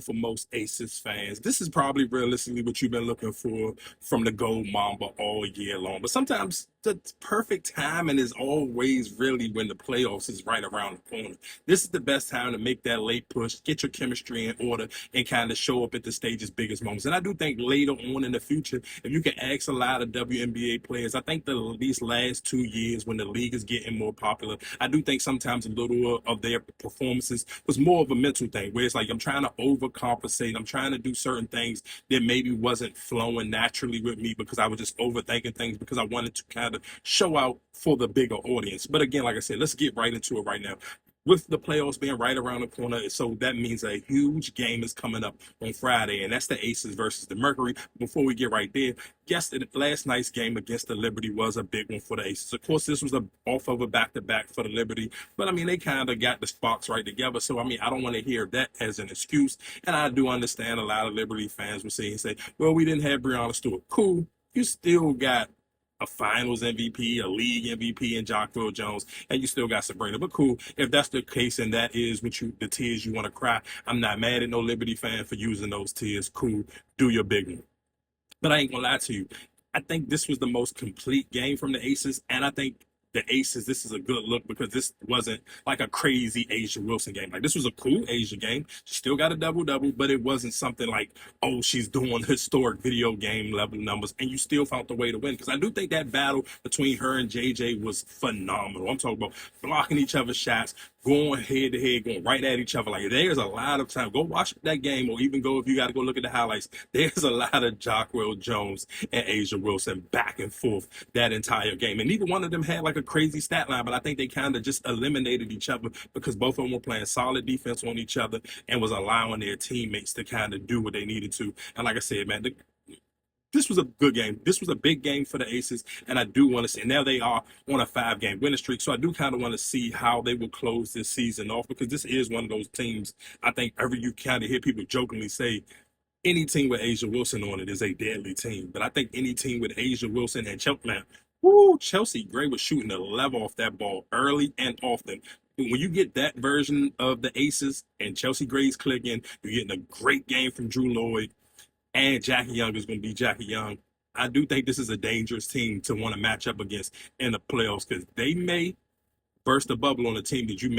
for most Aces fans. This is probably realistically what you've been looking for from the Gold Mamba all year long. But sometimes the perfect timing is always really when the playoffs is right around the corner. This is the best time to make that late push, get your chemistry in order, and kind of show up at the stage's biggest moments. And I do think later on in the future, if you can ask a lot of WNBA players, I think these last 2 years when the league is getting more popular, I do think sometimes a little of their performances was more of a mental thing, where it's like I'm trying to overcompensate. I'm trying to do certain things that maybe wasn't flowing naturally with me because I was just overthinking things because I wanted to kind of show out for the bigger audience. But again, like I said, let's get right into it right now. With the playoffs being right around the corner, so that means a huge game is coming up on Friday, and that's the Aces versus the Mercury. Before we get right there, guess that last night's game against the Liberty was a big one for the Aces. Of course, this was off of a back-to-back for the Liberty, but I mean, they kind of got the sparks right together. So, I mean, I don't want to hear that as an excuse, and I do understand a lot of Liberty fans will say, well, we didn't have Breanna Stewart. Cool. You still got a finals MVP, a league MVP in Jewell Jones, and you still got Sabrina. But cool, if that's the case and that is what the tears you want to cry, I'm not mad at no Liberty fan for using those tears. Cool, do your big one. But I ain't gonna lie to you. I think this was the most complete game from the Aces, and I think the Aces, this is a good look because this wasn't like a crazy A'ja Wilson game. Like, this was a cool A'ja game. She still got a double-double, but it wasn't something like, oh, she's doing historic video game level numbers, and you still found the way to win. Because I do think that battle between her and JJ was phenomenal. I'm talking about blocking each other's shots, going head to head, going right at each other. Like, there's a lot of time. Go watch that game, or even go if you got to go look at the highlights. There's a lot of Jewell Jones and A'ja Wilson back and forth that entire game. And neither one of them had like a crazy stat line, but I think they kind of just eliminated each other because both of them were playing solid defense on each other and was allowing their teammates to kind of do what they needed to. And like I said, man, this was a good game. This was a big game for the Aces, and I do want to see. Now they are on a 5-game winning streak, so I do kind of want to see how they will close this season off because this is one of those teams. I think you kind of hear people jokingly say any team with A'ja Wilson on it is a deadly team, but I think any team with A'ja Wilson and Chelsea Gray was shooting the level off that ball early and often. When you get that version of the Aces and Chelsea Gray's clicking, you're getting a great game from Jewell Loyd. And Jackie Young is going to be Jackie Young. I do think this is a dangerous team to want to match up against in the playoffs because they may burst a bubble on a team that you may